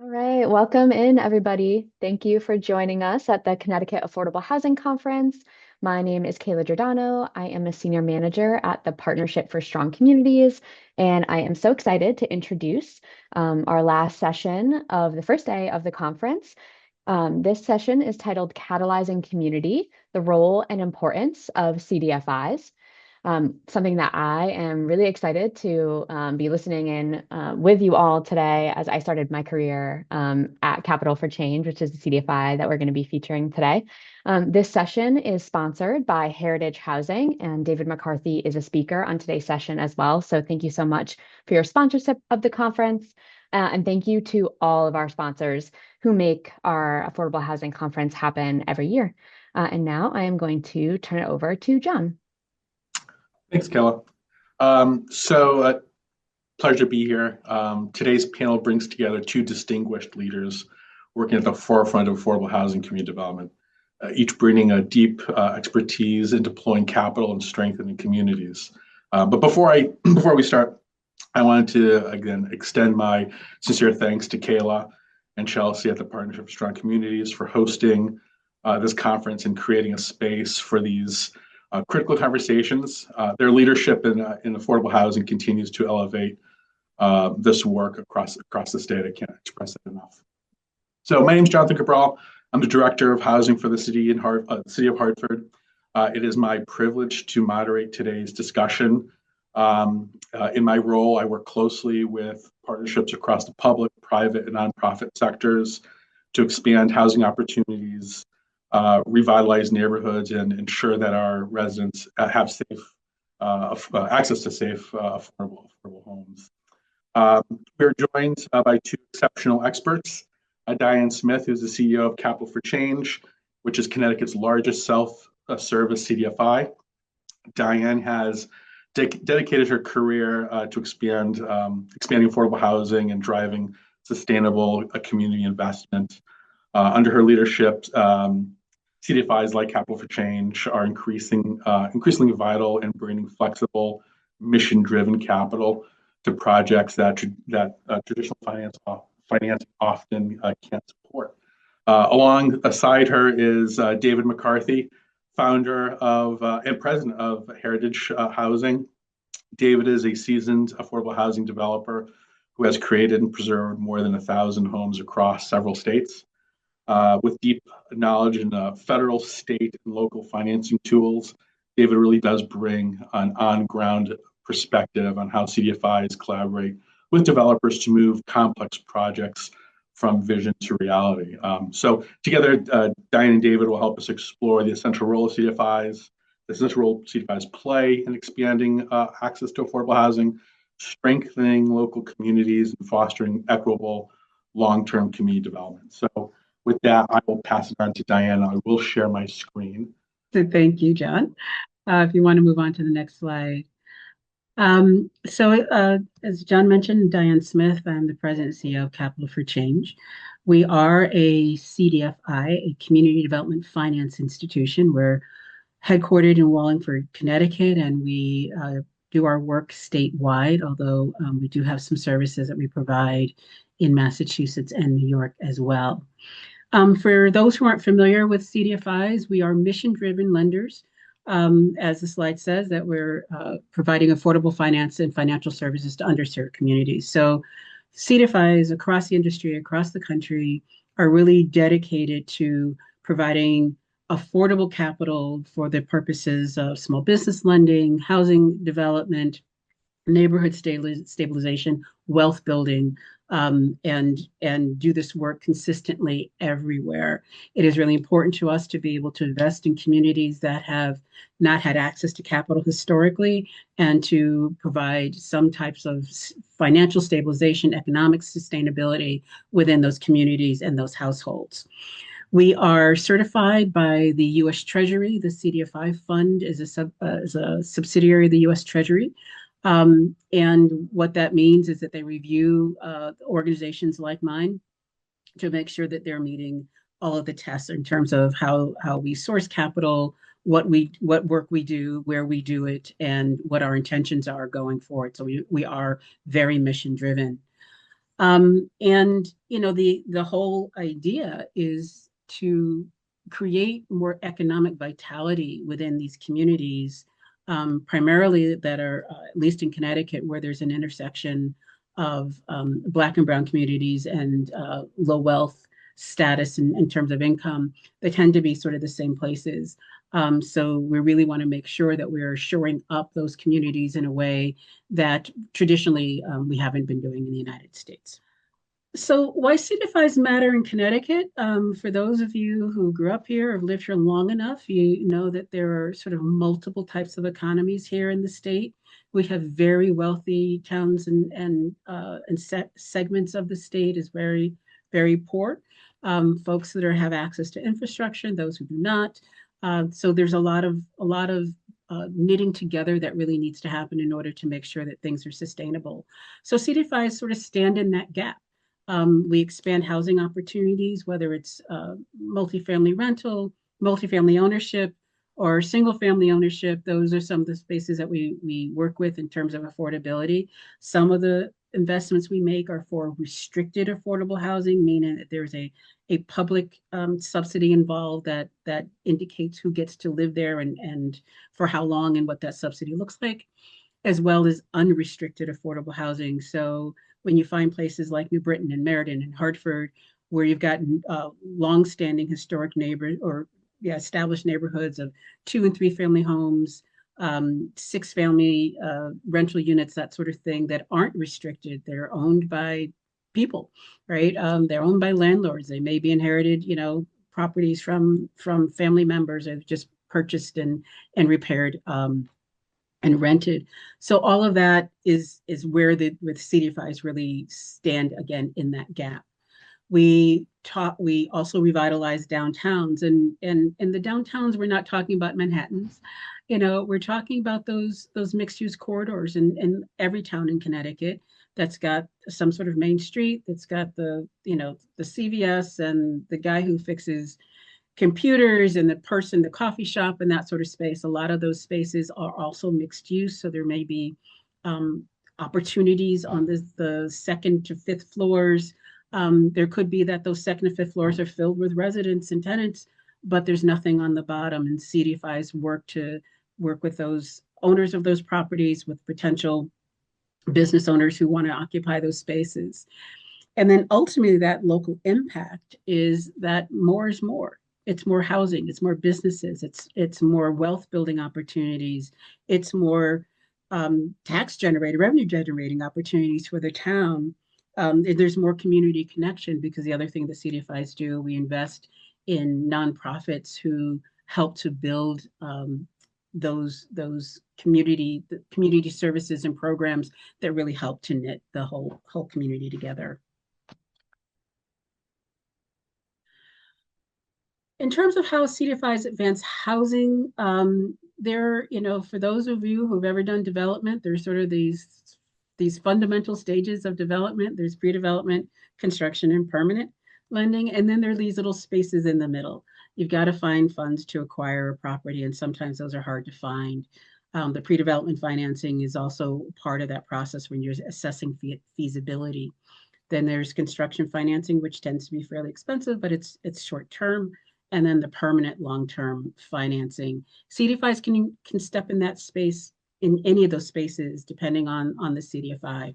All right, welcome in, everybody. Thank you for joining us at the Connecticut Affordable Housing Conference. My name is Kayla Giordano. I am a senior manager at the Partnership for Strong Communities, and I am so excited to introduce our last session of the first day of the conference. This session is titled Catalyzing Community, the Role and Importance of CDFIs. Something that I am really excited to be listening in with you all today as I started my career at Capital for Change, which is the CDFI that we're going to be featuring today. This session is sponsored by Heritage Housing, and David McCarthy is a speaker on today's session as well. So thank you so much for your sponsorship of the conference. And thank you to all of our sponsors who make our Affordable Housing Conference happen every year. And now I am going to turn it over to John. Thanks, Kayla. Pleasure to be here. Today's panel brings together two distinguished leaders working at the forefront of affordable housing community development, each bringing a deep expertise in deploying capital and strengthening communities. But before we start, I wanted to again extend my sincere thanks to Kayla and Chelsea at the Partnership for Strong Communities for hosting this conference and creating a space for these critical conversations. Their leadership in affordable housing continues to elevate this work across the state. I can't express it enough. So my name is Jonathan Cabral. I'm the Director of Housing for the City of Hartford. It is my privilege to moderate today's discussion. In my role, I work closely with partnerships across the public, private, and nonprofit sectors to expand housing opportunities, revitalize neighborhoods, and ensure that our residents have safe access to safe, affordable homes. We're joined by two exceptional experts, Diane Smith, who's the CEO of Capital for Change, which is Connecticut's largest self-service CDFI. Diane has dedicated her career to expanding affordable housing and driving sustainable community investment. Under her leadership, CDFIs like Capital for Change are increasingly vital in bringing flexible, mission-driven capital to projects that traditional finance often can't support. Alongside her is David McCarthy, founder of and president of Heritage Housing. David is a seasoned affordable housing developer who has created and preserved more than 1,000 homes across several states. With deep knowledge in federal, state, and local financing tools, David really does bring an on-ground perspective on how CDFIs collaborate with developers to move complex projects from vision to reality. So together, Diane and David will help us explore the essential role of CDFIs, the essential role CDFIs play in expanding access to affordable housing, strengthening local communities, and fostering equitable long-term community development. So with that, I will pass it on to Diane. I will share my screen. So thank you, John. If you want to move on to the next slide. As John mentioned, Diane Smith, I'm the President and CEO of Capital for Change. We are a CDFI, a Community Development Finance Institution. We're headquartered in Wallingford, Connecticut, and we do our work statewide, although we do have some services that we provide in Massachusetts and New York as well. For those who aren't familiar with CDFIs, we are mission-driven lenders. As the slide says, that we're providing affordable finance and financial services to underserved communities. So CDFIs across the industry, across the country, are really dedicated to providing affordable capital for the purposes of small business lending, housing development, neighborhood stabilization, wealth building, and do this work consistently everywhere. It is really important to us to be able to invest in communities that have not had access to capital historically, and to provide some types of financial stabilization, economic sustainability within those communities and those households. We are certified by the U.S. Treasury. The CDFI fund is a subsidiary of the U.S. Treasury. And what that means is that they review organizations like mine to make sure that they're meeting all of the tests in terms of how we source capital, what work we do, where we do it, and what our intentions are going forward. So we are very mission driven. And the whole idea is to create more economic vitality within these communities, primarily that are at least in Connecticut, where there's an intersection of Black and Brown communities and low wealth status in terms of income. They tend to be sort of the same places. So we really want to make sure that we're shoring up those communities in a way that traditionally we haven't been doing in the United States. So why CDFIs matter in Connecticut? For those of you who grew up here or lived here long enough, you know that there are sort of multiple types of economies here in the state. We have very wealthy towns and segments of the state is very, very poor. Folks that have access to infrastructure, and those who do not. So there's a lot of knitting together that really needs to happen in order to make sure that things are sustainable. So CDFIs sort of stand in that gap. We expand housing opportunities, whether it's multifamily rental, multifamily ownership, or single family ownership. Those are some of the spaces that we work with in terms of affordability. Some of the investments we make are for restricted affordable housing, meaning that there's a public subsidy involved that indicates who gets to live there and for how long and what that subsidy looks like, as well as unrestricted affordable housing. So when you find places like New Britain and Meriden and Hartford, where you've got long-standing historic established neighborhoods of 2 and 3 family homes, 6 family rental units, that sort of thing, that aren't restricted. They're owned by people, right? They're owned by landlords. They may be inherited, properties from family members that have just purchased and repaired and rented. So all of that is where with CDFIs really stand again in that gap. We also revitalize downtowns, and the downtowns, we're not talking about Manhattans, we're talking about those mixed use corridors in every town in Connecticut that's got some sort of main street, that's got the CVS and the guy who fixes computers and the coffee shop and that sort of space. A lot of those spaces are also mixed use. So there may be opportunities on the second to fifth floors. There could be that those second to fifth floors are filled with residents and tenants, but there's nothing on the bottom. And CDFIs work with those owners of those properties, with potential business owners who want to occupy those spaces. And then ultimately that local impact is that more is more. It's more housing, it's more businesses, it's more wealth building opportunities, it's more revenue generating opportunities for the town. There's more community connection, because the other thing the CDFIs do, we invest in nonprofits who help to build those community services and programs that really help to knit the whole community together. In terms of how CDFIs advance housing, for those of you who've ever done development, there's sort of these fundamental stages of development. There's pre-development, construction, and permanent lending. And then there are these little spaces in the middle. You've got to find funds to acquire a property, and sometimes those are hard to find. The pre-development financing is also part of that process when you're assessing feasibility. Then there's construction financing, which tends to be fairly expensive, but it's short term. And then the permanent long-term financing. CDFIs can step in that space, in any of those spaces, depending on the CDFI.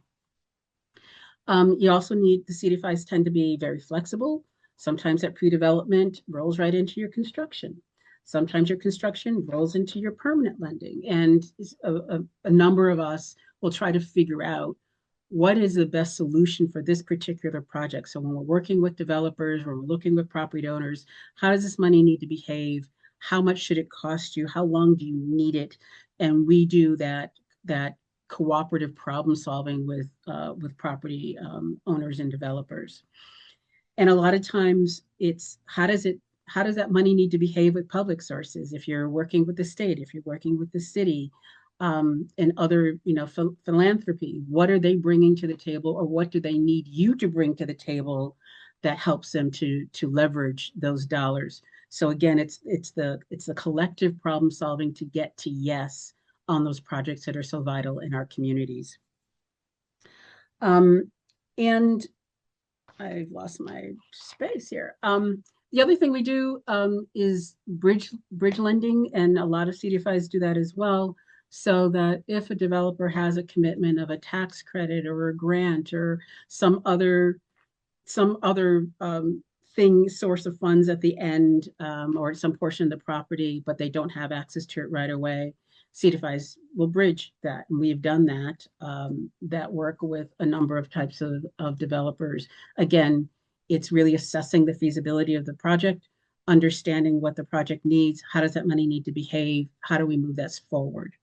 You also the CDFIs tend to be very flexible. Sometimes that pre-development rolls right into your construction. Sometimes your construction rolls into your permanent lending. And a number of us will try to figure out what is the best solution for this particular project. So when we're working with developers, when we're looking with property owners, how does this money need to behave? How much should it cost you? How long do you need it? And we do that cooperative problem solving with property owners and developers. And a lot of times it's how does that money need to behave with public sources? If you're working with the state, if you're working with the city, and other, philanthropy, what are they bringing to the table, or what do they need you to bring to the table that helps them to leverage those dollars? So again, it's the collective problem solving to get to yes on those projects that are so vital in our communities. And I've lost my space here. The other thing we do is bridge lending, and a lot of CDFIs do that as well. So that if a developer has a commitment of a tax credit or a grant or some other thing, source of funds at the end, or some portion of the property, but they don't have access to it right away, CDFIs will bridge that. And we've done that work with a number of types of developers. Again, it's really assessing the feasibility of the project, understanding what the project needs, how does that money need to behave, how do we move that forward.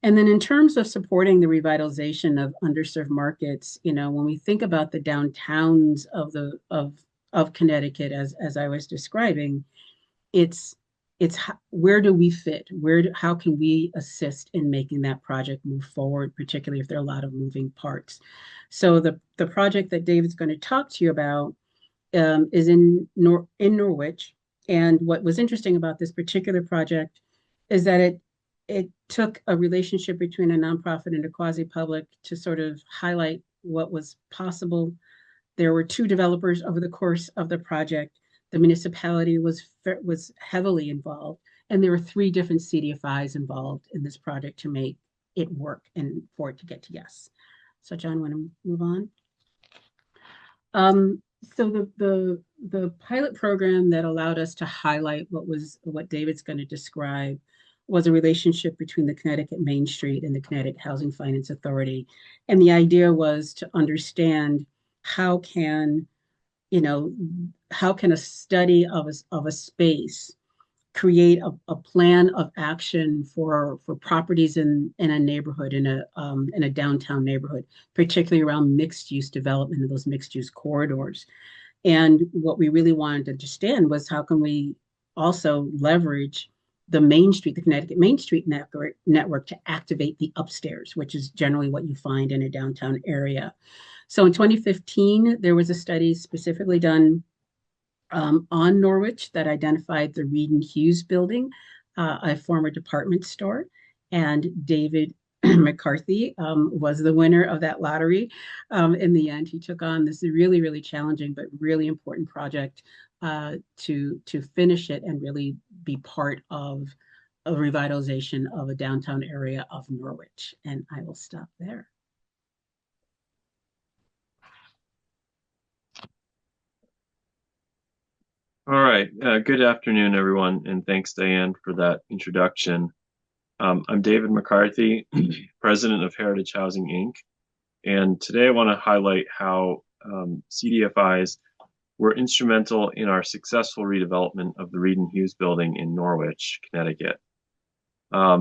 And then in terms of supporting the revitalization of underserved markets, when we think about the downtowns of Connecticut, as I was describing, it's where do we fit? How can we assist in making that project move forward, particularly if there are a lot of moving parts? So the project that David's going to talk to you about is in Norwich. And what was interesting about this particular project is that it took a relationship between a nonprofit and a quasi-public to sort of highlight what was possible. There were 2 developers over the course of the project. The municipality was heavily involved, and there were 3 different CDFIs involved in this project to make it work and for it to get to yes. So John, want to move on? So the pilot program that allowed us to highlight what David's going to describe was a relationship between the Connecticut Main Street and the Connecticut Housing Finance Authority. And the idea was to understand how can a study of a space create a plan of action for properties in a neighborhood, in a downtown neighborhood, particularly around mixed use development of those mixed use corridors. And what we really wanted to understand was how can we also leverage the Main Street, the Connecticut Main Street network to activate the upstairs, which is generally what you find in a downtown area. So in 2015, there was a study specifically done on Norwich that identified the Reed and Hughes building, a former department store. And David McCarthy was the winner of that lottery. In the end, he took on this really, really challenging but really important project to finish it and really be part of a revitalization of a downtown area of Norwich. And I will stop there. All right. Good afternoon, everyone, and thanks, Diane, for that introduction. I'm David McCarthy, president of Heritage Housing, Inc. And today I want to highlight how CDFIs were instrumental in our successful redevelopment of the Reed and Hughes building in Norwich, Connecticut. I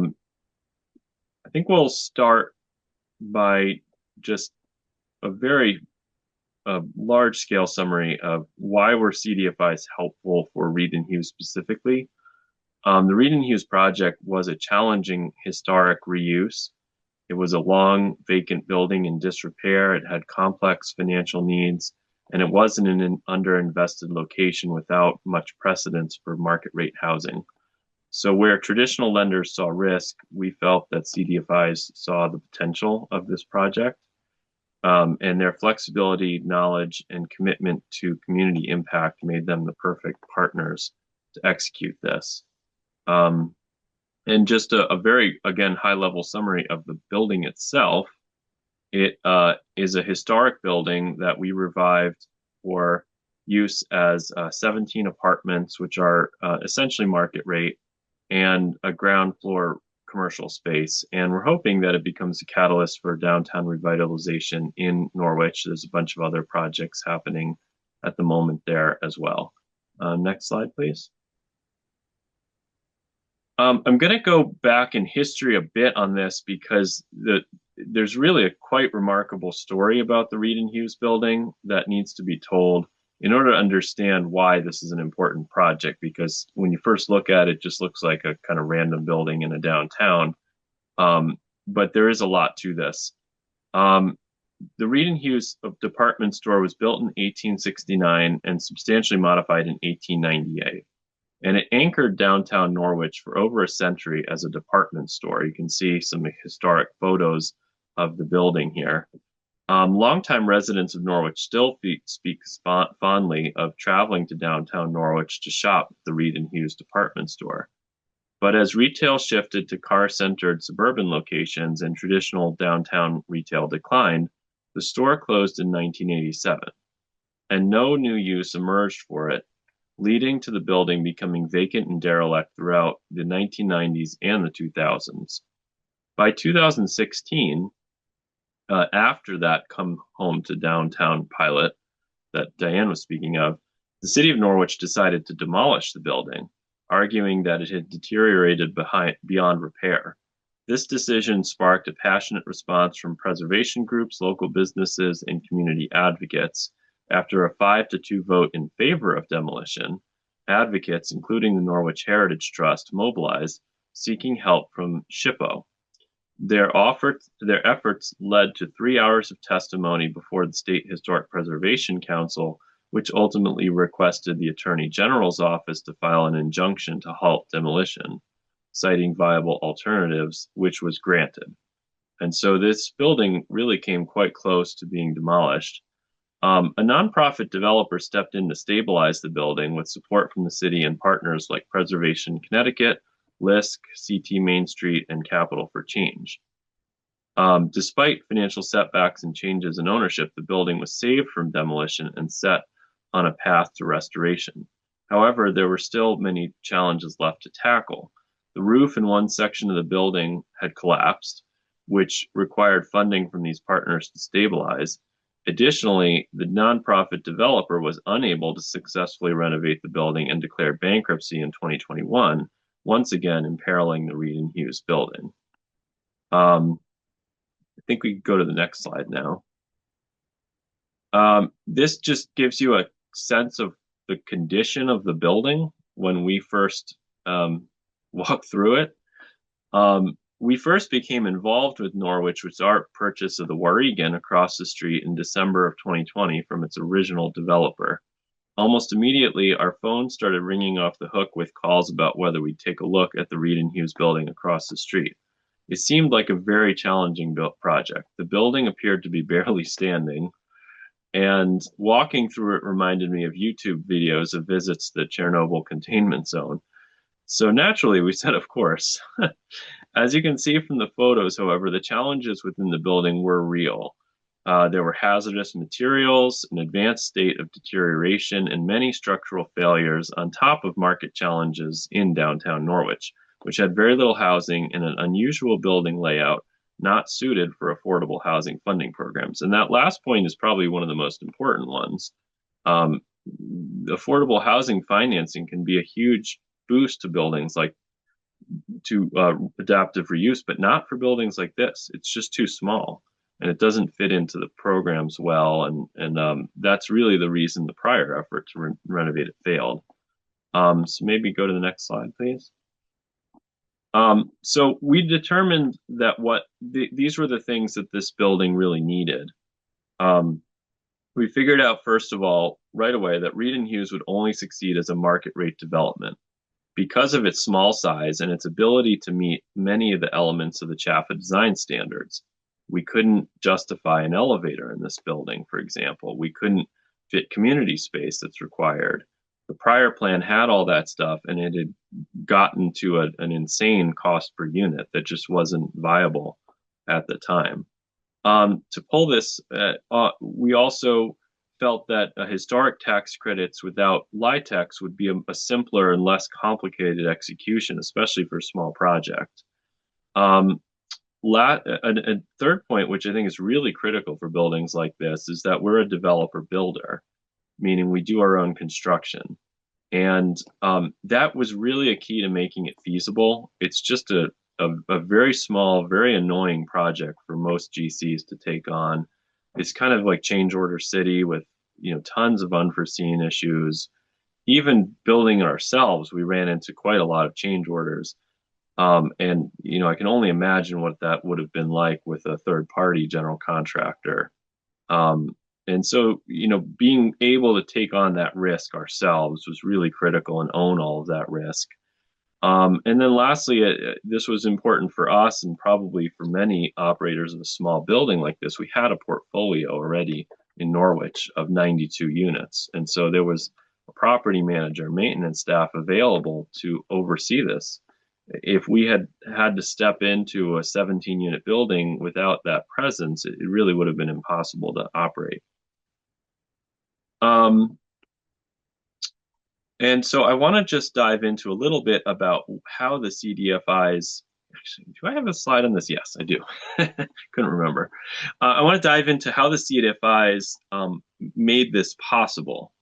think we'll start by just a very large-scale summary of why were CDFIs helpful for Reed and Hughes specifically. The Reed and Hughes project was a challenging historic reuse. It was a long vacant building in disrepair. It had complex financial needs, and it wasn't in an underinvested location without much precedence for market rate housing. So where traditional lenders saw risk, we felt that CDFIs saw the potential of this project. And their flexibility, knowledge, and commitment to community impact made them the perfect partners to execute this. And just a very, again, high-level summary of the building itself. It is a historic building that we revived for use as 17 apartments, which are essentially market rate, and a ground floor commercial space. And we're hoping that it becomes a catalyst for downtown revitalization in Norwich. There's a bunch of other projects happening at the moment there as well. Next slide, please. I'm going to go back in history a bit on this because there's really a quite remarkable story about the Reed and Hughes building that needs to be told in order to understand why this is an important project, because when you first look at it, it just looks like a kind of random building in a downtown. But there is a lot to this. The Reed and Hughes department store was built in 1869 and substantially modified in 1898. And it anchored downtown Norwich for over a century as a department store. You can see some historic photos of the building here. Longtime residents of Norwich still speak fondly of traveling to downtown Norwich to shop at the Reed and Hughes department store. But as retail shifted to car-centered suburban locations and traditional downtown retail declined, the store closed in 1987, and no new use emerged for it, leading to the building becoming vacant and derelict throughout the 1990s and the 2000s. By 2016, after that come home to downtown pilot that Diane was speaking of, the city of Norwich decided to demolish the building, arguing that it had deteriorated beyond repair. This decision sparked a passionate response from preservation groups, local businesses, and community advocates. After a 5-2 vote in favor of demolition, advocates, including the Norwich Heritage Trust, mobilized, seeking help from SHPO. Their efforts led to 3 hours of testimony before the State Historic Preservation Council, which ultimately requested the Attorney General's office to file an injunction to halt demolition, citing viable alternatives, which was granted. And so this building really came quite close to being demolished. A nonprofit developer stepped in to stabilize the building with support from the city and partners like Preservation Connecticut, LISC, CT Main Street, and Capital for Change. Despite financial setbacks and changes in ownership, the building was saved from demolition and set on a path to restoration. However, there were still many challenges left to tackle. The roof in one section of the building had collapsed, which required funding from these partners to stabilize. Additionally, the nonprofit developer was unable to successfully renovate the building and declared bankruptcy in 2021, once again imperiling the Reed and Hughes building. I think we can go to the next slide now. This just gives you a sense of the condition of the building when we first walked through it. We first became involved with Norwich with our purchase of the Warrigan across the street in December of 2020 from its original developer. Almost immediately, our phone started ringing off the hook with calls about whether we'd take a look at the Reed and Hughes building across the street. It seemed like a very challenging project. The building appeared to be barely standing, and walking through it reminded me of YouTube videos of visits to the Chernobyl containment zone. So naturally, we said, of course. As you can see from the photos, however, the challenges within the building were real. There were hazardous materials, an advanced state of deterioration, and many structural failures on top of market challenges in downtown Norwich, which had very little housing and an unusual building layout not suited for affordable housing funding programs. And that last point is probably one of the most important ones. Affordable housing financing can be a huge boost to buildings like to adaptive reuse, but not for buildings like this. It's just too small and it doesn't fit into the programs well. And that's really the reason the prior effort to renovate it failed. So maybe go to the next slide, please. So we determined that these were the things that this building really needed. We figured out, first of all, right away, that Reed and Hughes would only succeed as a market rate development because of its small size and its ability to meet many of the elements of the CHAFA design standards. We couldn't justify an elevator in this building, for example. We couldn't fit community space that's required. The prior plan had all that stuff, and it had gotten to an insane cost per unit that just wasn't viable at the time. To pull this, we also felt that historic tax credits without LITEX would be a simpler and less complicated execution, especially for a small project. A third point, which I think is really critical for buildings like this, is that we're a developer builder, meaning we do our own construction. And that was really a key to making it feasible. It's just a very small, very annoying project for most GCs to take on. It's kind of like change order city with, tons of unforeseen issues. Even building it ourselves, we ran into quite a lot of change orders. And I can only imagine what that would have been like with a third-party general contractor. And so, being able to take on that risk ourselves was really critical and own all of that risk. And then lastly, this was important for us and probably for many operators of a small building like this. We had a portfolio already in Norwich of 92 units. And so there was a property manager, maintenance staff available to oversee this. If we had had to step into a 17-unit building without that presence, it really would have been impossible to operate. And so I want to just dive into a little bit about how the CDFIs, actually, do I have a slide on this? Yes, I do. Couldn't remember. I want to dive into how the CDFIs made this possible.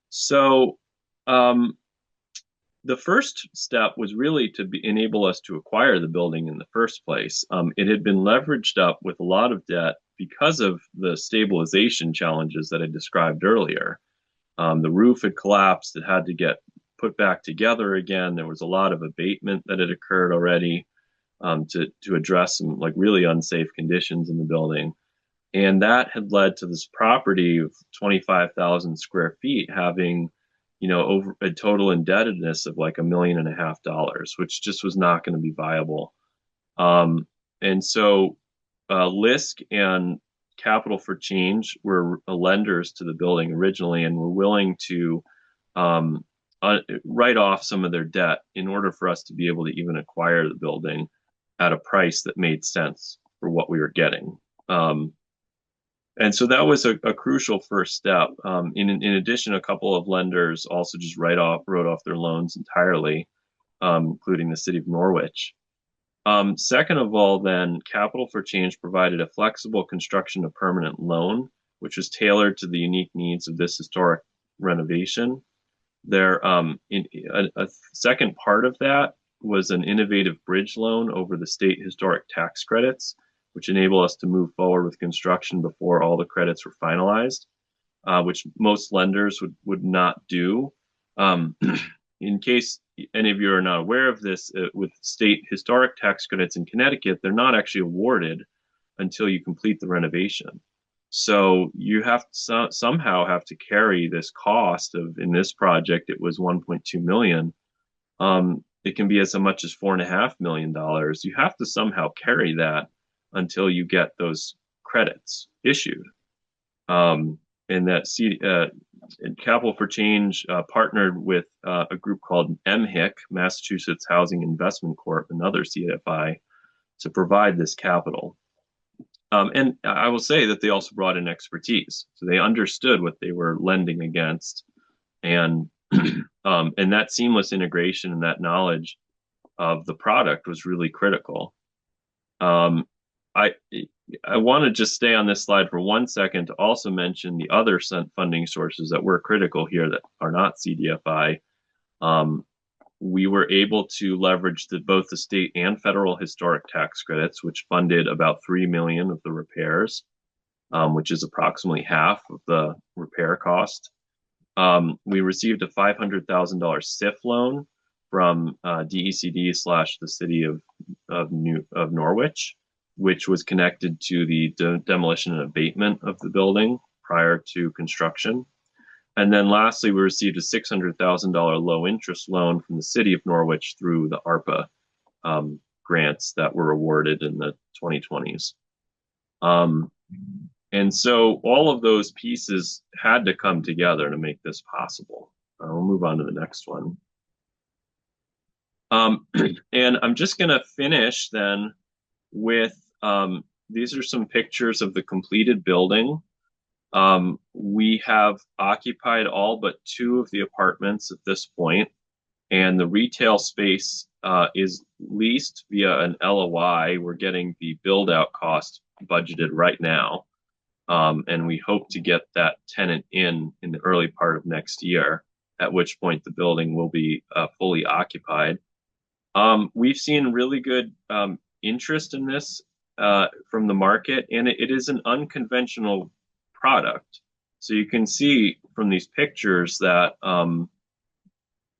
So the first step was really to enable us to acquire the building in the first place. It had been leveraged up with a lot of debt because of the stabilization challenges that I described earlier. The roof had collapsed. It had to get put back together again. There was a lot of abatement that had occurred already to address some like really unsafe conditions in the building. And that had led to this property of 25,000 square feet having, over a total indebtedness of like $1.5 million, which just was not going to be viable. And so Lisk and Capital for Change were lenders to the building originally and were willing to write off some of their debt in order for us to be able to even acquire the building at a price that made sense for what we were getting. And so that was a crucial first step. In addition, a couple of lenders also just wrote off their loans entirely, including the city of Norwich. Second of all, then, Capital for Change provided a flexible construction of permanent loan, which was tailored to the unique needs of this historic renovation. A second part of that was an innovative bridge loan over the state historic tax credits, which enable us to move forward with construction before all the credits were finalized, which most lenders would not do. In case any of you are not aware of this, with state historic tax credits in Connecticut, they're not actually awarded until you complete the renovation. So you have to somehow have to carry this cost of, in this project, it was $1.2 million. It can be as much as $4.5 million. You have to somehow carry that until you get those credits issued. And that Capital for Change partnered with a group called MHIC, Massachusetts Housing Investment Corp, another CDFI, to provide this capital. And I will say that they also brought in expertise. So they understood what they were lending against. And and that seamless integration and that knowledge of the product was really critical. I want to just stay on this slide for 1 second to also mention the other funding sources that were critical here that are not CDFI. We were able to leverage both the state and federal historic tax credits, which funded about $3 million of the repairs, which is approximately half of the repair cost. We received a $500,000 SIF loan from DECD / the city of Norwich, which was connected to the demolition and abatement of the building prior to construction. And then lastly, we received a $600,000 low interest loan from the city of Norwich through the ARPA grants that were awarded in the 2020s. And so all of those pieces had to come together to make this possible. We'll move on to the next one. And I'm just going to finish then with these are some pictures of the completed building. We have occupied all but 2 of the apartments at this point, and the retail space is leased via an LOI. We're getting the build-out cost budgeted right now, and we hope to get that tenant in the early part of next year, at which point the building will be fully occupied. We've seen really good interest in this from the market, and it is an unconventional product. So you can see from these pictures that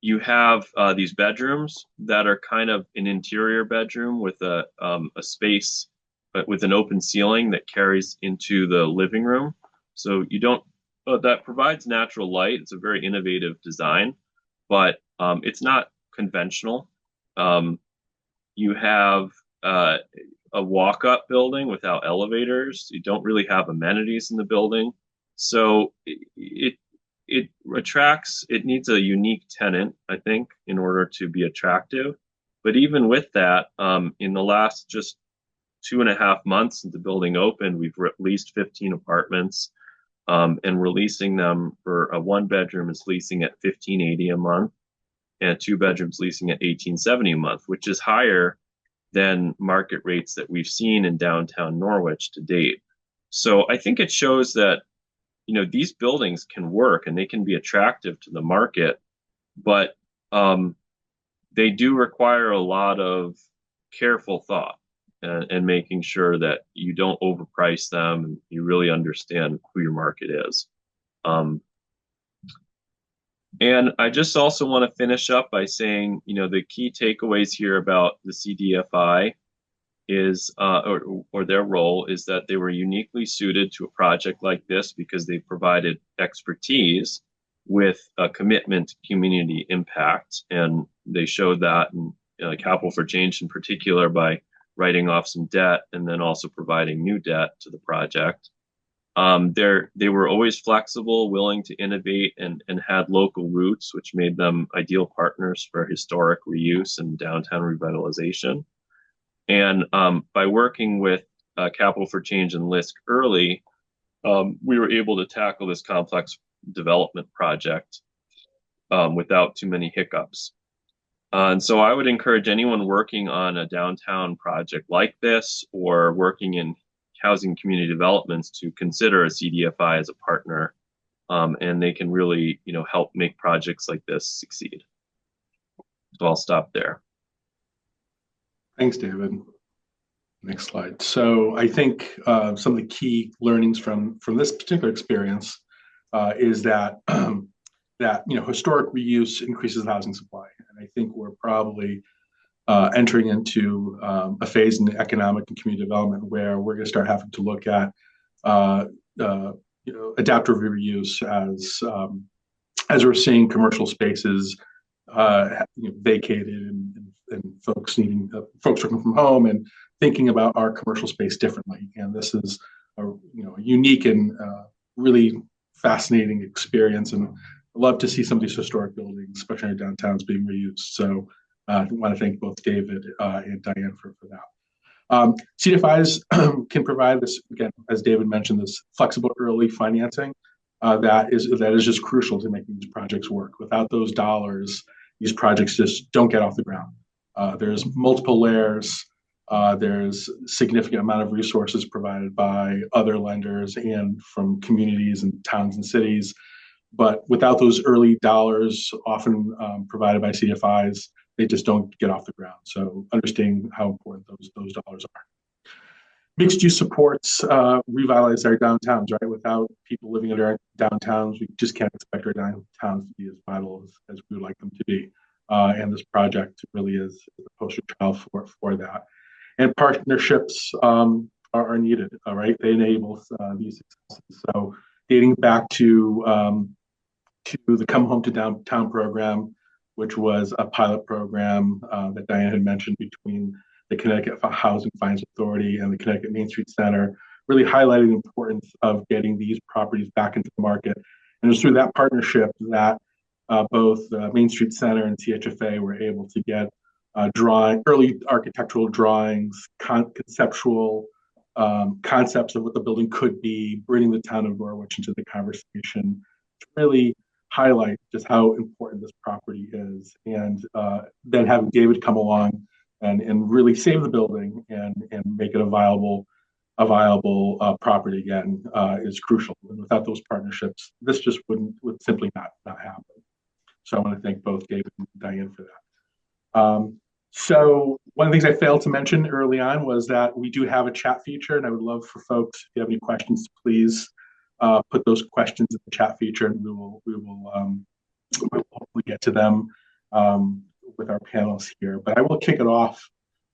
you have these bedrooms that are kind of an interior bedroom with a space, but with an open ceiling that carries into the living room. So you don't, that provides natural light. It's a very innovative design, but it's not conventional. You have a walk-up building without elevators. You don't really have amenities in the building. So it attracts, it needs a unique tenant, I think, in order to be attractive. But even with that, in the last just 2.5 months since the building opened, we've leased 15 apartments, and we're leasing them for a 1-bedroom is leasing at $1,580 a month, and a 2-bedrooms leasing at $1,870 a month, which is higher than market rates that we've seen in downtown Norwich to date. So I think it shows that, these buildings can work and they can be attractive to the market, but they do require a lot of careful thought and making sure that you don't overprice them and you really understand who your market is. And I just also want to finish up by saying, the key takeaways here about the CDFI is, or their role is that they were uniquely suited to a project like this because they provided expertise with a commitment to community impact. And they showed that in Capital for Change in particular by writing off some debt and then also providing new debt to the project. They were always flexible, willing to innovate, and had local roots, which made them ideal partners for historic reuse and downtown revitalization. And by working with Capital for Change and LISC early, we were able to tackle this complex development project without too many hiccups. And so I would encourage anyone working on a downtown project like this or working in housing community developments to consider a CDFI as a partner, and they can really, help make projects like this succeed. So I'll stop there. Thanks, David. Next slide. So I think some of the key learnings from this particular experience is that historic reuse increases housing supply, and I think we're probably entering into a phase in economic and community development where we're going to start having to look at adaptive reuse as we're seeing commercial spaces vacated and folks working from home and thinking about our commercial space differently. And this is a unique and really fascinating experience, and I'd love to see some of these historic buildings, especially in downtowns, being reused. So I want to thank both David and Diane for that. CDFIs can provide this, again, as David mentioned, this flexible early financing that is just crucial to making these projects work. Without those dollars, these projects just don't get off the ground. There's multiple layers. There's significant amount of resources provided by other lenders and from communities and towns and cities. But without those early dollars, often provided by CDFIs, they just don't get off the ground. So understanding how important those dollars are. Mixed use supports revitalize our downtowns, right? Without people living in our downtowns, we just can't expect our downtowns to be as vital as we would like them to be. And this project really is a poster child for that. And partnerships are needed, right? They enable these successes. So dating back to the Come Home to Downtown program, which was a pilot program that Diane had mentioned between the Connecticut Housing Finance Authority and the Connecticut Main Street Center, really highlighting the importance of getting these properties back into the market. And it was through that partnership that both Main Street Center and CHFA were able to get early architectural drawings, conceptual concepts of what the building could be, bringing the town of Norwich into the conversation to really highlight just how important this property is. And then having David come along and really save the building and make it a viable property again is crucial. And without those partnerships, this just would simply not happen. So I want to thank both David and Diane for that. So one of the things I failed to mention early on was that we do have a chat feature, and I would love for folks, if you have any questions, please put those questions in the chat feature, and we'll hopefully get to them with our panelists here. But I will kick it off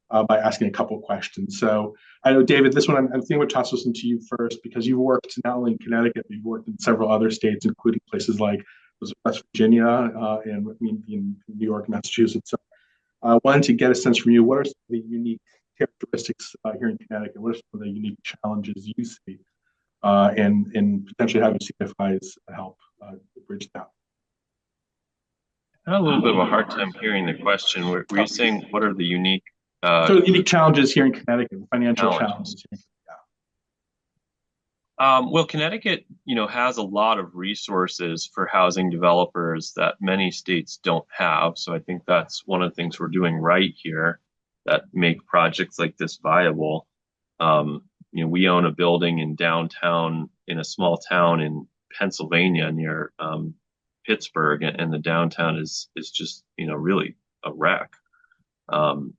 by asking a couple of questions. So I know, David, this one I'm thinking we'll toss this into you first, because you've worked not only in Connecticut, but you've worked in several other states, including places like West Virginia and in New York, Massachusetts. So I wanted to get a sense from you, what are some of the unique characteristics here in Connecticut? What are some of the unique challenges you see, and potentially having CDFIs help bridge that? I had a little bit of a hard time hearing the question. Were you saying what are the unique unique challenges here in Connecticut, financial challenges? Well, Connecticut, has a lot of resources for housing developers that many states don't have. So I think that's one of the things we're doing right here that make projects like this viable. We own a building in downtown in a small town in Pennsylvania near Pittsburgh, and the downtown is just really a wreck.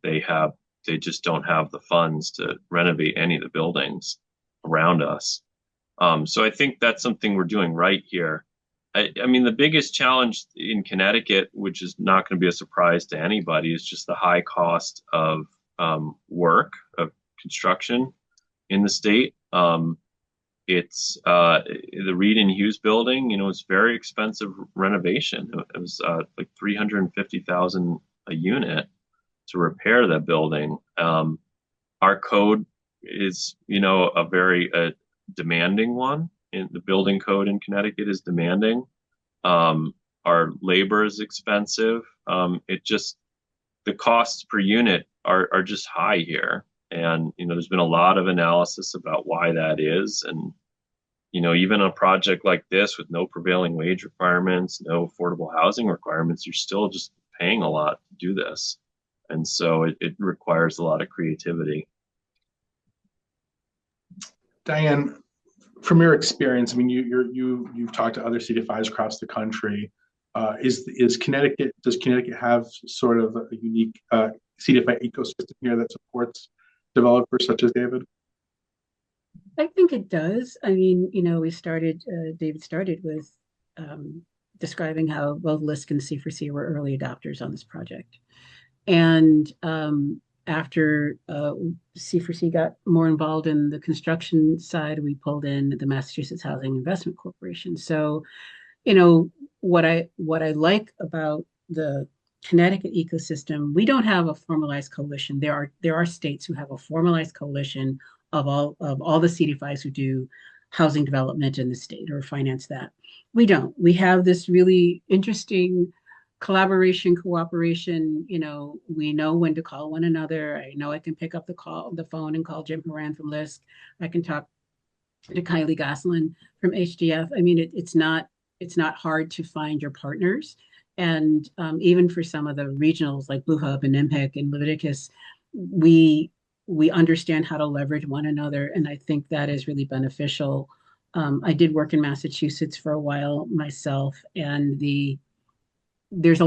They just don't have the funds to renovate any of the buildings around us. So I think that's something we're doing right here. I mean, the biggest challenge in Connecticut, which is not going to be a surprise to anybody, is just the high cost of work, of construction in the state. It's the Reed and Hughes building, it's very expensive renovation. It was like $350,000 a unit to repair that building. Our code is, a very demanding one. In the building code in Connecticut is demanding. Our labor is expensive. The costs per unit are just high here. And, there's been a lot of analysis about why that is. And, even a project like this with no prevailing wage requirements, no affordable housing requirements, you're still just paying a lot to do this. And so it requires a lot of creativity. Diane, from your experience, I mean, you've talked to other CDFIs across the country. Does Connecticut have sort of a unique CDFI ecosystem here that supports developers such as David? I think it does. I mean, David started with describing how both LISC and C4C were early adopters on this project. And after C4C got more involved in the construction side, we pulled in the Massachusetts Housing Investment Corporation. So, what I like about the Connecticut ecosystem, we don't have a formalized coalition. There are states who have a formalized coalition of all the CDFIs who do housing development in the state or finance that. We don't. We have this really interesting collaboration, cooperation. We know when to call one another. I know I can pick up the phone and call Jim Horan from LISC. I can talk to Kylie Goslin from HDF. I mean, it's not hard to find your partners. And even for some of the regionals like Blue Hub and NIMHIC and Leviticus, we understand how to leverage one another. And I think that is really beneficial. I did work in Massachusetts for a while myself, and there's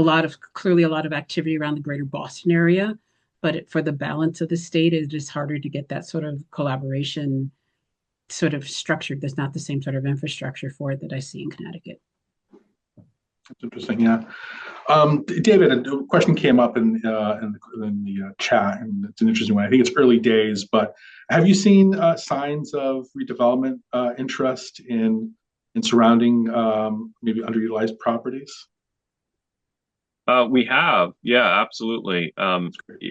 clearly a lot of activity around the greater Boston area, but for the balance of the state, it is harder to get that sort of collaboration sort of structured. There's not the same sort of infrastructure for it that I see in Connecticut. That's interesting. Yeah, David, a question came up in the chat, and it's an interesting one. I think it's early days, but have you seen signs of redevelopment interest in surrounding maybe underutilized properties? We have, yeah, absolutely. I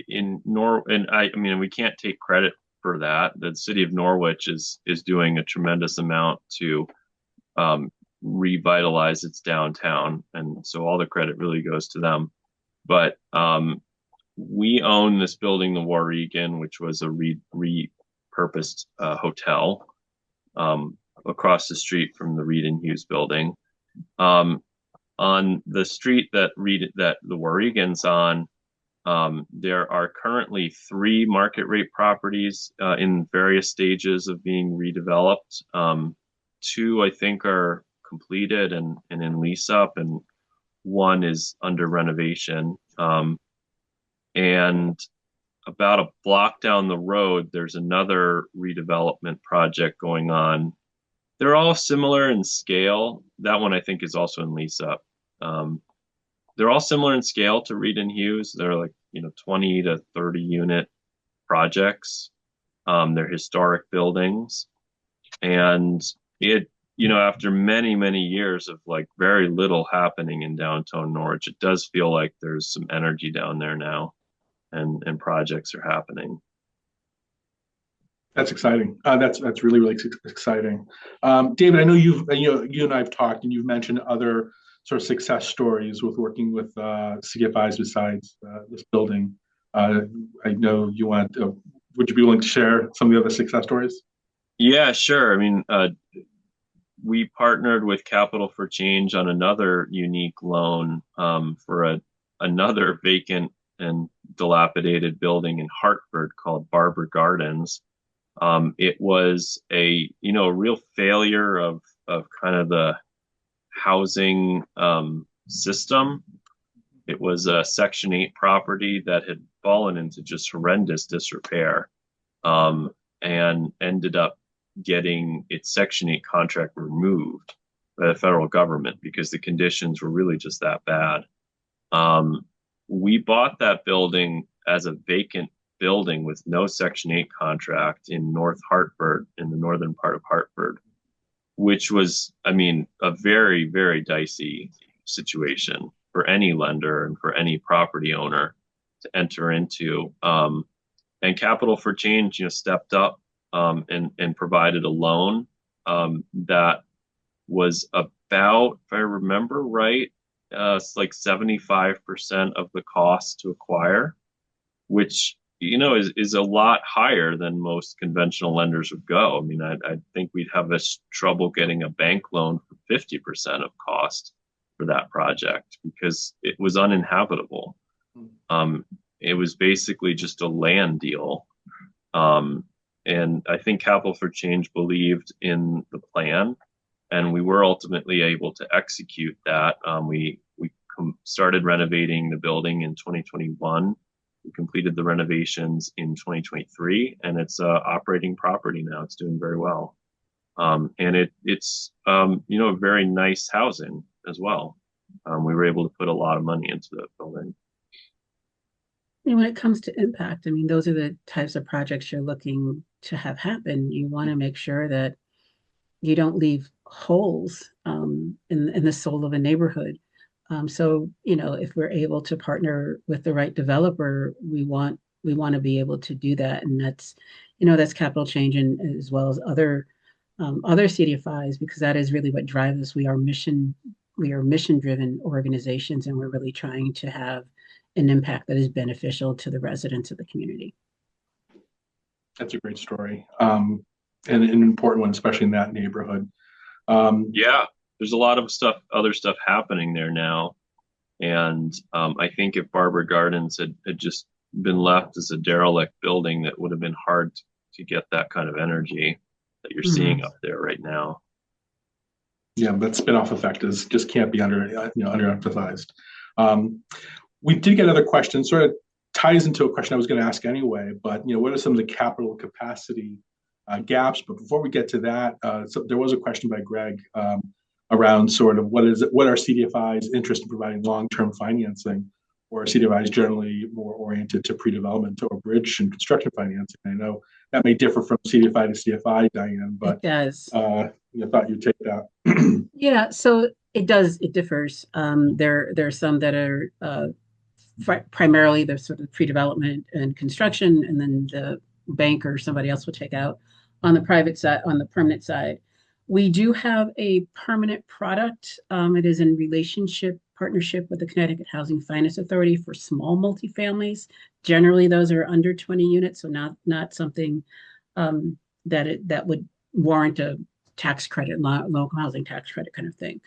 mean, we can't take credit for that. The city of Norwich is doing a tremendous amount to revitalize its downtown, and so all the credit really goes to them. But we own this building, the Warregan, which was a repurposed hotel across the street from the Reed and Hughes building. On the street that the Warregan's on, there are currently 3 market rate properties in various stages of being redeveloped. 2, I think, are completed and in lease up, and 1 is under renovation. And about a block down the road, there's another redevelopment project going on. They're all similar in scale. That one, I think, is also in lease up. They're all similar in scale to Reed and Hughes. They're like, 20 to 30 unit projects. They're historic buildings. And after many, many years of like very little happening in downtown Norwich, it does feel like there's some energy down there now. and projects are happening. That's exciting. That's really, really exciting. David, I know you and I have talked, and you've mentioned other sort of success stories with working with CDFIs besides this building. I know you want. Would you be willing to share some of the other success stories? Yeah, sure. I mean, we partnered with Capital for Change on another unique loan for another vacant and dilapidated building in Hartford called Barber Gardens. It was a real failure of kind of the housing system. It was a Section 8 property that had fallen into just horrendous disrepair, and ended up getting its Section 8 contract removed by the federal government because the conditions were really just that bad. We bought that building as a vacant building with no Section 8 contract in North Hartford, in the northern part of Hartford, which was, I mean, a very, very dicey situation for any lender and for any property owner to enter into. And Capital for Change, stepped up and provided a loan that was about, if I remember right, it's like 75% of the cost to acquire, which is a lot higher than most conventional lenders would go. I mean, I think we'd have trouble getting a bank loan for 50% of cost for that project because it was uninhabitable. It was basically just a land deal. And I think Capital for Change believed in the plan, and we were ultimately able to execute that. We started renovating the building in 2021. We completed the renovations in 2023, and it's a operating property now. It's doing very well, and it's very nice housing as well. We were able to put a lot of money into the building. And when it comes to impact, I mean, those are the types of projects you're looking to have happen. You want to make sure that you don't leave holes in the soul of a neighborhood. So, if we're able to partner with the right developer, we want to be able to do that, and that's Capital Change, and as well as other CDFIs, because that is really what drives us. We are mission-driven organizations, and we're really trying to have an impact that is beneficial to the residents of the community. That's a great story, and an important one, especially in that neighborhood. Yeah, there's a lot of other stuff happening there now. And I think if Barber Gardens had just been left as a derelict building, that would have been hard to get that kind of energy that you're seeing up there right now. Yeah, that spin-off effect just can't be underemphasized. We did get another question, sort of ties into a question I was going to ask anyway, but what are some of the capital capacity gaps? But before we get to that, so there was a question by Greg around sort of what are CDFI's interest in providing long-term financing, or are CDFIs generally more oriented to pre-development or bridge and construction financing? I know that may differ from CDFI to CDFI, Diane, but it does. I thought you'd take that. Yeah, so it does. It differs. There are some that are primarily the sort of pre-development and construction, and then the bank or somebody else will take out on the private side, on the permanent side. We do have a permanent product. It is in partnership with the Connecticut Housing Finance Authority for small multifamilies. Generally, those are under 20 units, so not something that would warrant a tax credit, local housing tax credit kind of thing.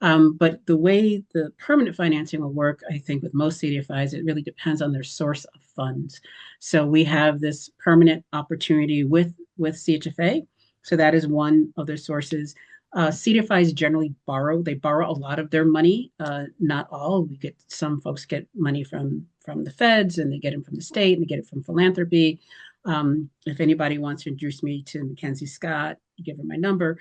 But the way the permanent financing will work, I think with most CDFIs, it really depends on their source of funds. So we have this permanent opportunity with CHFA. So that is one of their sources. CDFIs generally borrow a lot of their money, not all. Some folks get money from the feds, and they get them from the state, and they get it from philanthropy. If anybody wants to introduce me to Mackenzie Scott, give her my number.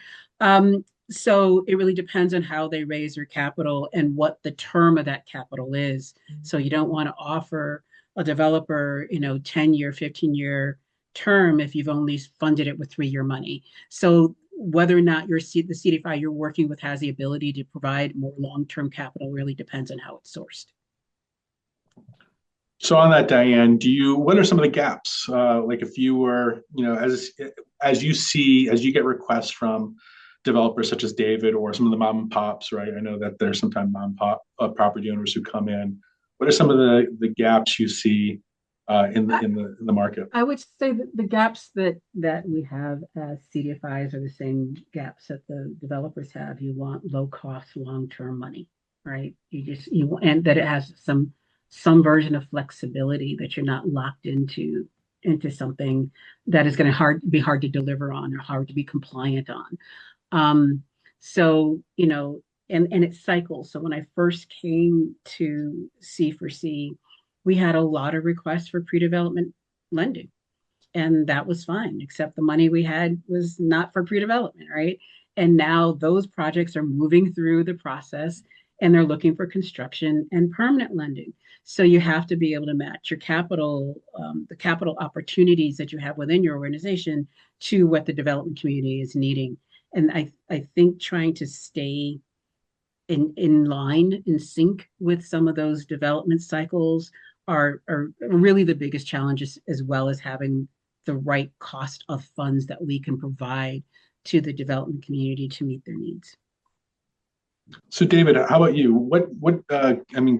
So it really depends on how they raise their capital and what the term of that capital is. So you don't want to offer a developer, 10-year, 15-year term if you've only funded it with 3-year money. So whether or not the CDFI you're working with has the ability to provide more long-term capital really depends on how it's sourced. So on that, Diane, what are some of the gaps? Like if you were, as you see, as you get requests from developers such as David or some of the mom and pops, right? I know that there's sometimes mom and pop property owners who come in. What are some of the gaps you see in the market? I would say that the gaps that we have as CDFIs are the same gaps that the developers have. You want low cost, long-term money, right? And that it has some version of flexibility, that you're not locked into something that is going to be hard to deliver on or hard to be compliant on. So, and it cycles. So when I first came to C4C, we had a lot of requests for pre-development lending, and that was fine, except the money we had was not for pre-development, right? And now those projects are moving through the process and they're looking for construction and permanent lending. So you have to be able to match your capital, the capital opportunities that you have within your organization to what the development community is needing. And I think trying to stay in line, in sync with some of those development cycles are really the biggest challenges, as well as having the right cost of funds that we can provide to the development community to meet their needs. So David, how about you? What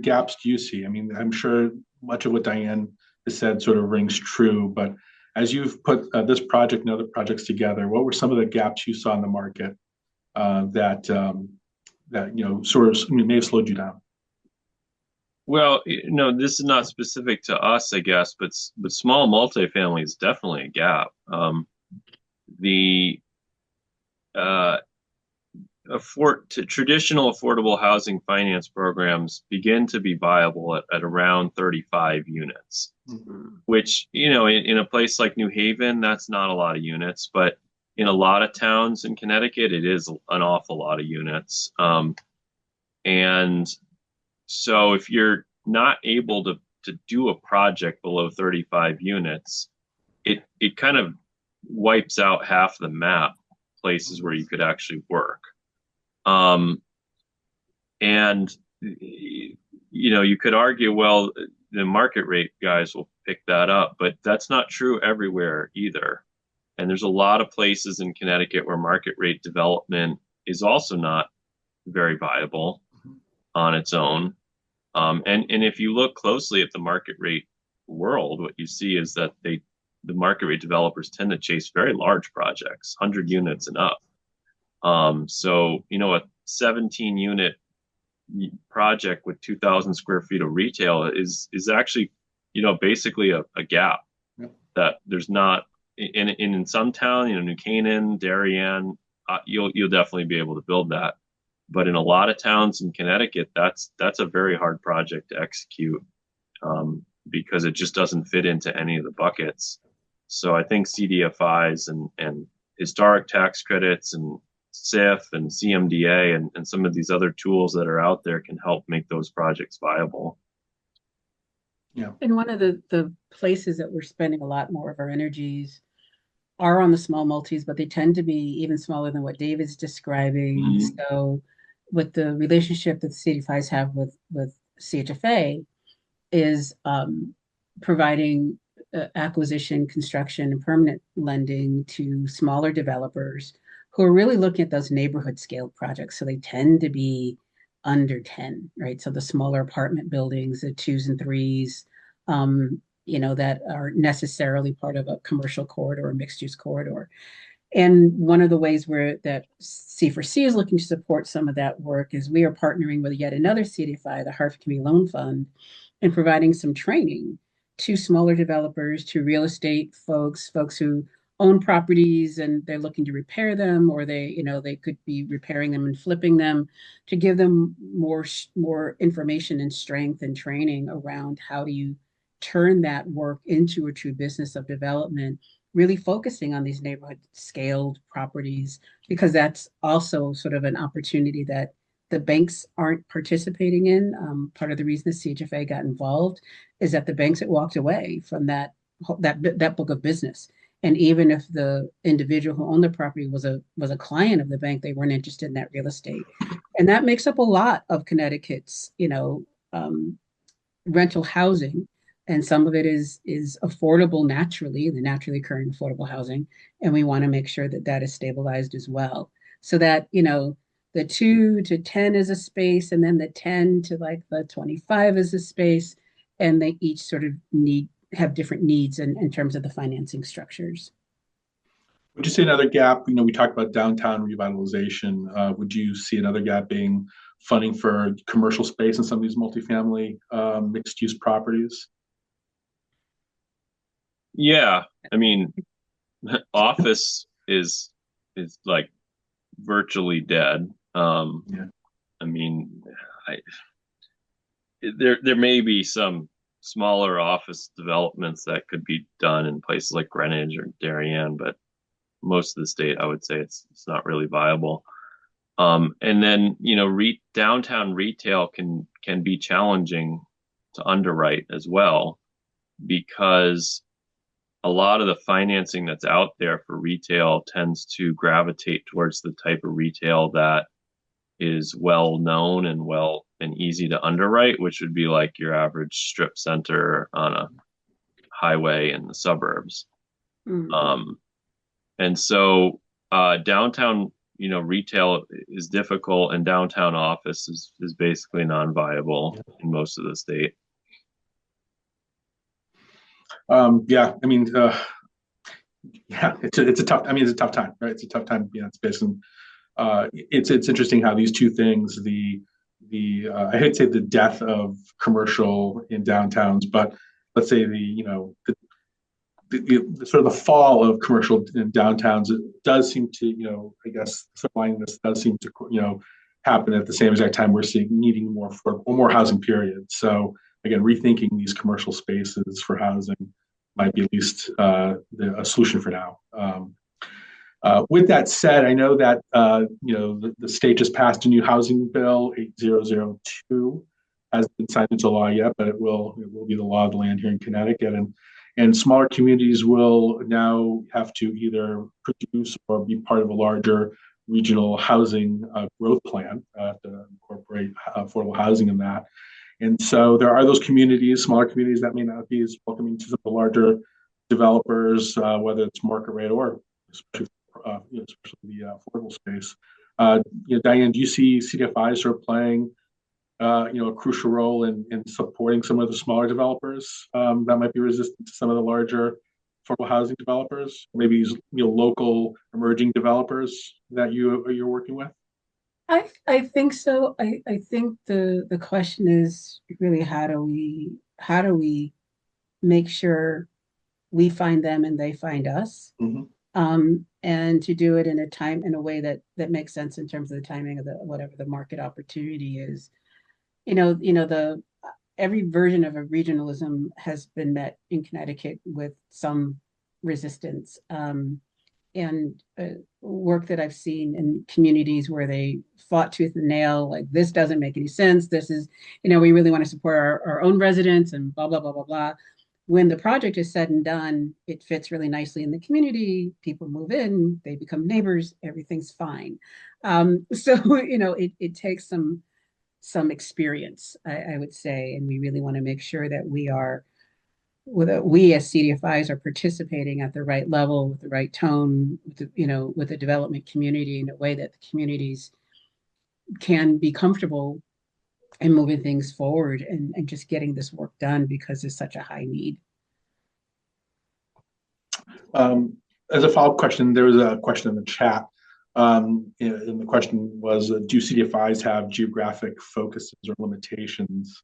gaps do you see? I mean, I'm sure much of what Diane has said sort of rings true, but as you've put this project and other projects together, what were some of the gaps you saw in the market that sort of may have slowed you down? Well, this is not specific to us, I guess, but small multifamily is definitely a gap. The traditional affordable housing finance programs begin to be viable at around 35 units, which, in a place like New Haven, that's not a lot of units, but in a lot of towns in Connecticut, it is an awful lot of units. And so if you're not able to do a project below 35 units, it kind of wipes out half the map places where you could actually work. And you could argue, well, the market rate guys will pick that up, but that's not true everywhere either. And there's a lot of places in Connecticut where market rate development is also not very viable on its own. And if you look closely at the market rate world, what you see is that the market rate developers tend to chase very large projects, 100 units and up. So, a 17 unit project with 2,000 square feet of retail is actually, basically a gap that there's not in some town, New Canaan, Darien, you'll definitely be able to build that. But in a lot of towns in Connecticut, that's a very hard project to execute because it just doesn't fit into any of the buckets. So I think CDFIs and historic tax credits and SIF and CMDA and some of these other tools that are out there can help make those projects viable. Yeah. And one of the places that we're spending a lot more of our energies are on the small multis, but they tend to be even smaller than what David's describing. Mm-hmm. So with the relationship that the CDFIs have with CHFA is providing acquisition, construction, and permanent lending to smaller developers who are really looking at those neighborhood scale projects. So they tend to be under 10, right? So the smaller apartment buildings, the 2s and 3s, that are necessarily part of a commercial corridor or mixed use corridor. And one of the ways that C4C is looking to support some of that work is we are partnering with yet another CDFI, the Hartford Community Loan Fund, and providing some training to smaller developers, to real estate folks who own properties and they're looking to repair them, or they could be repairing them and flipping them, to give them more information and strength and training around how do you turn that work into a true business of development, really focusing on these neighborhood scaled properties, because that's also sort of an opportunity that the banks aren't participating in. Part of the reason the CHFA got involved is that the banks had walked away from that book of business. And even if the individual who owned the property was a client of the bank, they weren't interested in that real estate. And that makes up a lot of Connecticut's, rental housing and some of it is affordable naturally, the naturally occurring affordable housing, and we want to make sure that that is stabilized as well, so that the 2 to 10 is a space, and then the 10 to like the 25 is a space, and they each sort of have different needs in terms of the financing structures. Would you say another gap? We talked about downtown revitalization. Would you see another gap being funding for commercial space in some of these multifamily mixed-use properties? Yeah, I mean, office is like virtually dead. Yeah. I mean, there may be some smaller office developments that could be done in places like Greenwich or Darien, but most of the state, I would say it's not really viable. And then downtown retail can be challenging to underwrite as well, because a lot of the financing that's out there for retail tends to gravitate towards the type of retail that is well known and easy to underwrite, which would be like your average strip center on a highway in the suburbs. And so downtown retail is difficult, and downtown office is basically non-viable in most of the state. Yeah, I mean, it's a tough. I mean, it's a tough time, right? It's a tough time to be in that space, and it's interesting how these two things, I hate to say the death of commercial in downtowns, but let's say the sort of the fall of commercial in downtowns, it does seem to, I guess, this does seem to, happen at the same exact time we're seeing needing more housing period. So again, rethinking these commercial spaces for housing might be at least a solution for now. With that said, I know that the state just passed a new housing bill, 8002, hasn't been signed into law yet, but it will be the law of the land here in Connecticut, and smaller communities will now have to either produce or be part of a larger regional housing growth plan to incorporate affordable housing in that. And so there are those communities, smaller communities, that may not be as welcoming to some of the larger developers, whether it's market rate or especially the affordable space. Diane, do you see CDFIs sort of playing a crucial role in supporting some of the smaller developers that might be resistant to some of the larger affordable housing developers, maybe local emerging developers that you're working with? I think so. I think the question is really how do we make sure we find them and they find us, and to do it in a way that makes sense in terms of the timing of whatever the market opportunity is. Every version of a regionalism has been met in Connecticut with some resistance. And work that I've seen in communities where they fought tooth and nail, like, this doesn't make any sense. This is, we really want to support our own residents and blah, blah, blah, blah, blah. When the project is said and done, it fits really nicely in the community. People move in, they become neighbors, everything's fine. So, it takes some experience, I would say, and we really want to make sure that we as CDFIs are participating at the right level, with the right tone, with the development community in a way that the communities can be comfortable in moving things forward and just getting this work done, because there's such a high need. As a follow-up question, there was a question in the chat. And the question was, do CDFIs have geographic focuses or limitations,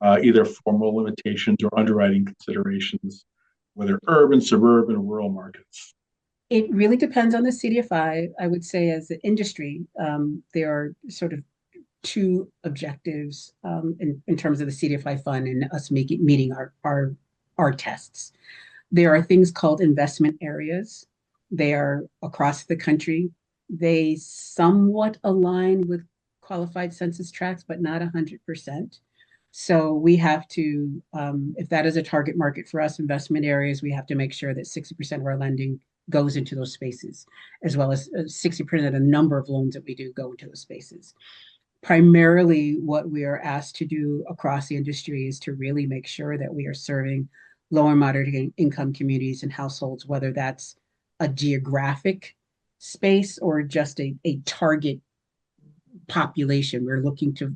either formal limitations or underwriting considerations, whether urban, suburban, or rural markets? It really depends on the CDFI. I would say, as the industry, there are sort of two objectives in terms of the CDFI fund and us meeting our tests. There are things called investment areas. They are across the country. They somewhat align with qualified census tracts, but not 100%. So we have to, if that is a target market for us, investment areas, we have to make sure that 60% of our lending goes into those spaces, as well as 60% of the number of loans that we do go into those spaces. primarily what we are asked to do across the industry is to really make sure that we are serving low and moderate income communities and households, whether that's a geographic space or just a target population. We're looking to,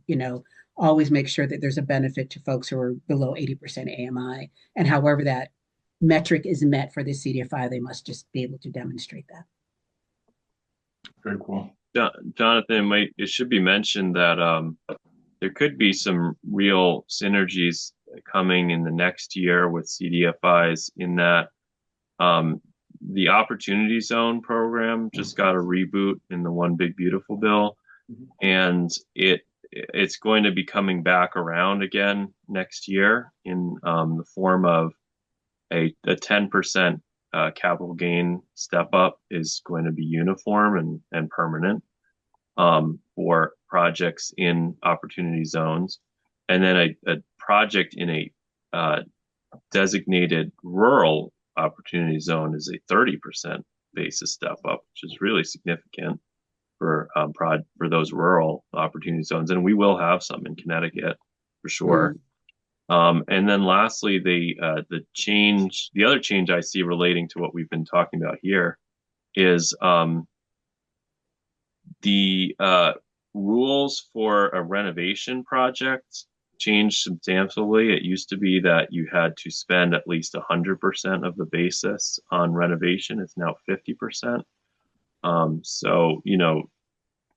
always make sure that there's a benefit to folks who are below 80% AMI. And however that metric is met for the CDFI, they must just be able to demonstrate that. Very cool. Jonathan, it should be mentioned that there could be some real synergies coming in the next year with CDFIs in that the Opportunity Zone program just got a reboot in the One Big Beautiful Bill, and it's going to be coming back around again next year in the form of a 10% capital gain step up is going to be uniform and permanent for projects in opportunity zones. And then a project in a designated rural opportunity zone is a 30% basis step up, which is really significant for those rural opportunity zones. And we will have some in Connecticut for sure. And then lastly, the other change I see relating to what we've been talking about here is the rules for a renovation project changed substantially. It used to be that you had to spend at least 100% of the basis on renovation. It's now 50%. So,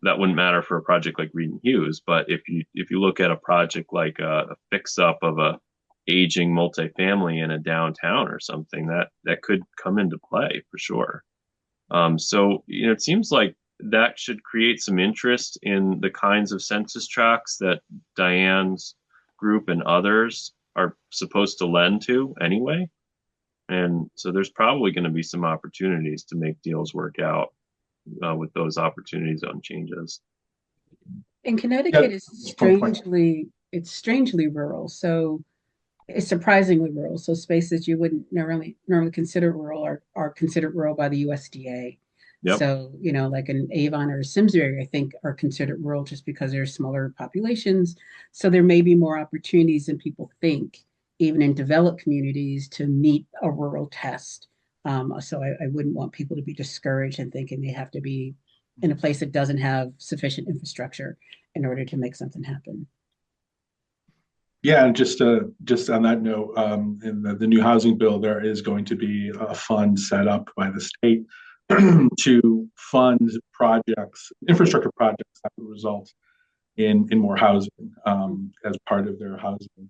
that wouldn't matter for a project like Reed and Hughes, but if you look at a project like a fix up of a aging multifamily in a downtown or something, that could come into play for sure. So it seems like that should create some interest in the kinds of census tracts that Diane's group and others are supposed to lend to anyway. And so there's probably going to be some opportunities to make deals work out with those opportunity zone changes. And Connecticut is strangely rural. So it's surprisingly rural. So spaces you wouldn't normally consider rural are considered rural by the USDA. Yep. So, like an Avon or a Simsbury, I think are considered rural just because they're smaller populations. So there may be more opportunities than people think, even in developed communities, to meet a rural test. So I wouldn't want people to be discouraged and thinking they have to be in a place that doesn't have sufficient infrastructure in order to make something happen. Yeah, and just on that note, in the new housing bill, there is going to be a fund set up by the state to fund infrastructure projects that will result in more housing as part of their housing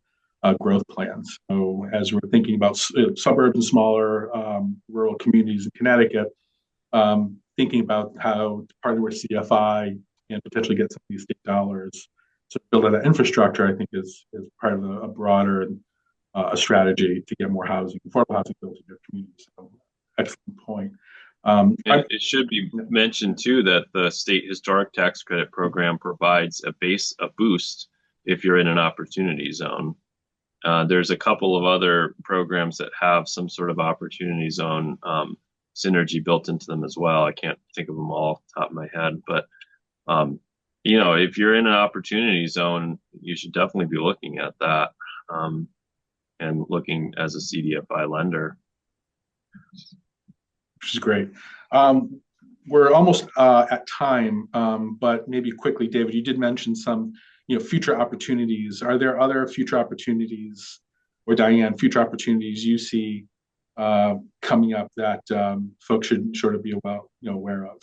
growth plans. So as we're thinking about suburbs and smaller rural communities in Connecticut, thinking about how to partner with CDFI and potentially get some of these state dollars to build out that infrastructure, I think is part of a broader a strategy to get more affordable housing built in your community. So excellent point. It should be mentioned too that the state historic tax credit program provides a boost if you're in an opportunity zone. There's a couple of other programs that have some sort of opportunity zone synergy built into them as well. I can't think of them all off the top of my head, but if you're in an opportunity zone, you should definitely be looking at that and looking as a CDFI lender. Which is great. We're almost at time, but maybe quickly, David, you did mention some future opportunities. Are there other future opportunities, or Diane, future opportunities you see coming up that folks should sort of be aware of?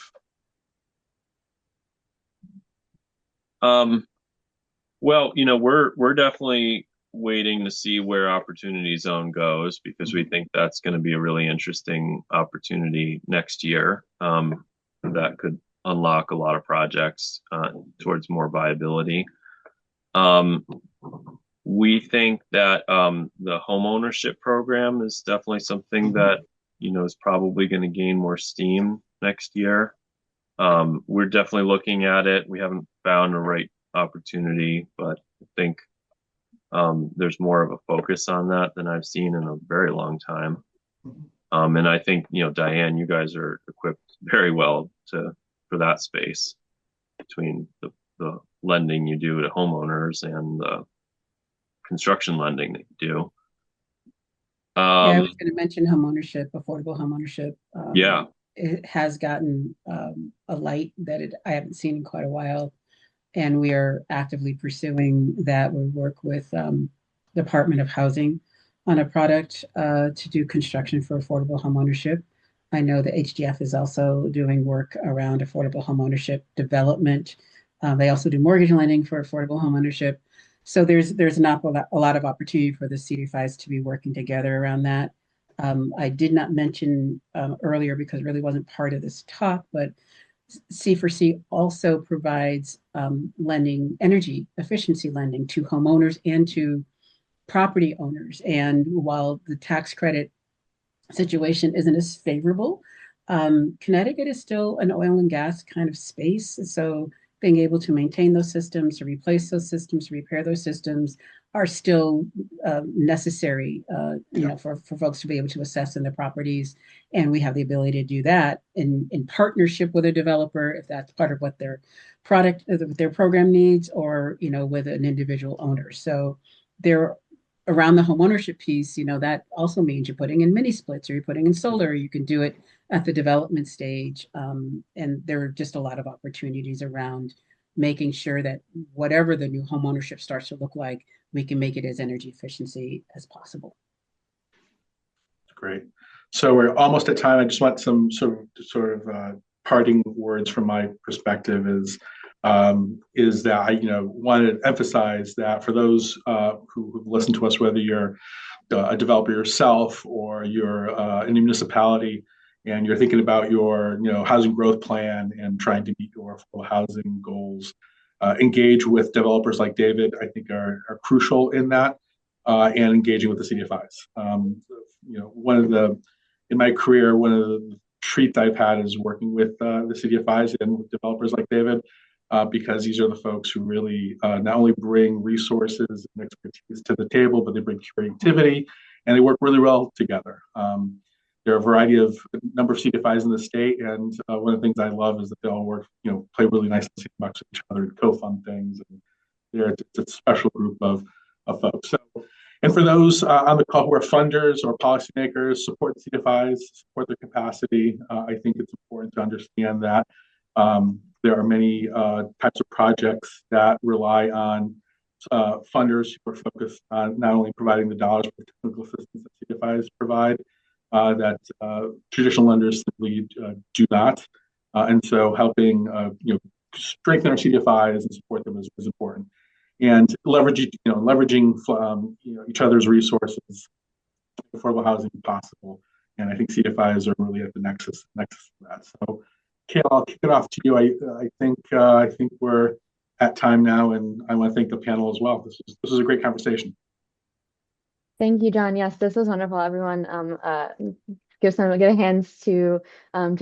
Well, we're definitely waiting to see where Opportunity Zone goes because we think that's going to be a really interesting opportunity next year that could unlock a lot of projects towards more viability. We think that the home ownership program is definitely something that is probably going to gain more steam next year. We're definitely looking at it. We haven't found the right opportunity, but I think there's more of a focus on that than I've seen in a very long time. And I think, Diane, you guys are equipped very well for that space between the lending you do to homeowners and the construction lending that you do. Yeah, I was going to mention homeownership, affordable homeownership. Yeah. It has gotten a light that I haven't seen in quite a while, and we are actively pursuing that. We work with Department of Housing on a product to do construction for affordable homeownership. I know the HDF is also doing work around affordable homeownership development. They also do mortgage lending for affordable homeownership. So there's not a lot of opportunity for the CDFIs to be working together around that. I did not mention earlier because it really wasn't part of this talk, but C4C also provides lending, energy efficiency lending to homeowners and to property owners. And while the tax credit situation isn't as favorable, Connecticut is still an oil and gas kind of space. So being able to maintain those systems, to replace those systems, to repair those systems are still necessary, for folks to be able to assess in their properties. And we have the ability to do that in partnership with a developer, if that's part of what their product, their program needs, or, with an individual owner. So there around the homeownership piece, that also means you're putting in mini splits or you're putting in solar. You can do it at the development stage. And there are just a lot of opportunities around making sure that whatever the new homeownership starts to look like, we can make it as energy efficiency as possible. Great. So we're almost at time. I just want some sort of parting words from my perspective is that I want to emphasize that for those who listen to us, whether you're a developer yourself or you're in a municipality and you're thinking about your housing growth plan and trying to meet your affordable housing goals, engage with developers like David. I think are crucial in that, and engaging with the CDFIs. In my career, one of the treats I've had is working with the CDFIs and with developers like David, because these are the folks who really not only bring resources and expertise to the table, but they bring creativity and they work really well together. There are a variety of number of CDFIs in the state, and one of the things I love is that they all work, play really nice amongst each other and co-fund things. And it's a special group of folks. So, and for those on the call who are funders or policymakers, support the CDFIs, support their capacity. I think it's important to understand that there are many types of projects that rely on funders who are focused on not only providing the dollars, but the technical assistance that CDFIs provide, that traditional lenders simply do not. And so helping strengthen our CDFIs and support them is important. And leveraging each other's resources, affordable housing possible. And I think CDFIs are really at the nexus of that. So, Kayla, I'll kick it off to you. I think we're at time now, and I want to thank the panel as well. This was a great conversation. Thank you, John. Yes, this was wonderful. Everyone, give hands to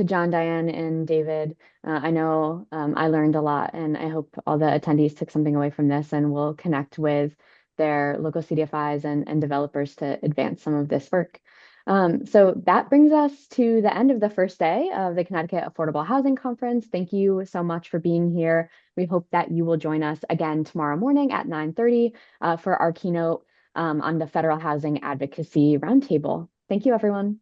John, Diane, and David. I know I learned a lot, and I hope all the attendees took something away from this and will connect with their local CDFIs and developers to advance some of this work. So that brings us to the end of the first day of the Connecticut Affordable Housing Conference. Thank you so much for being here. We hope that you will join us again tomorrow morning at 9:30 for our keynote on the Federal Housing Advocacy Roundtable. Thank you, everyone.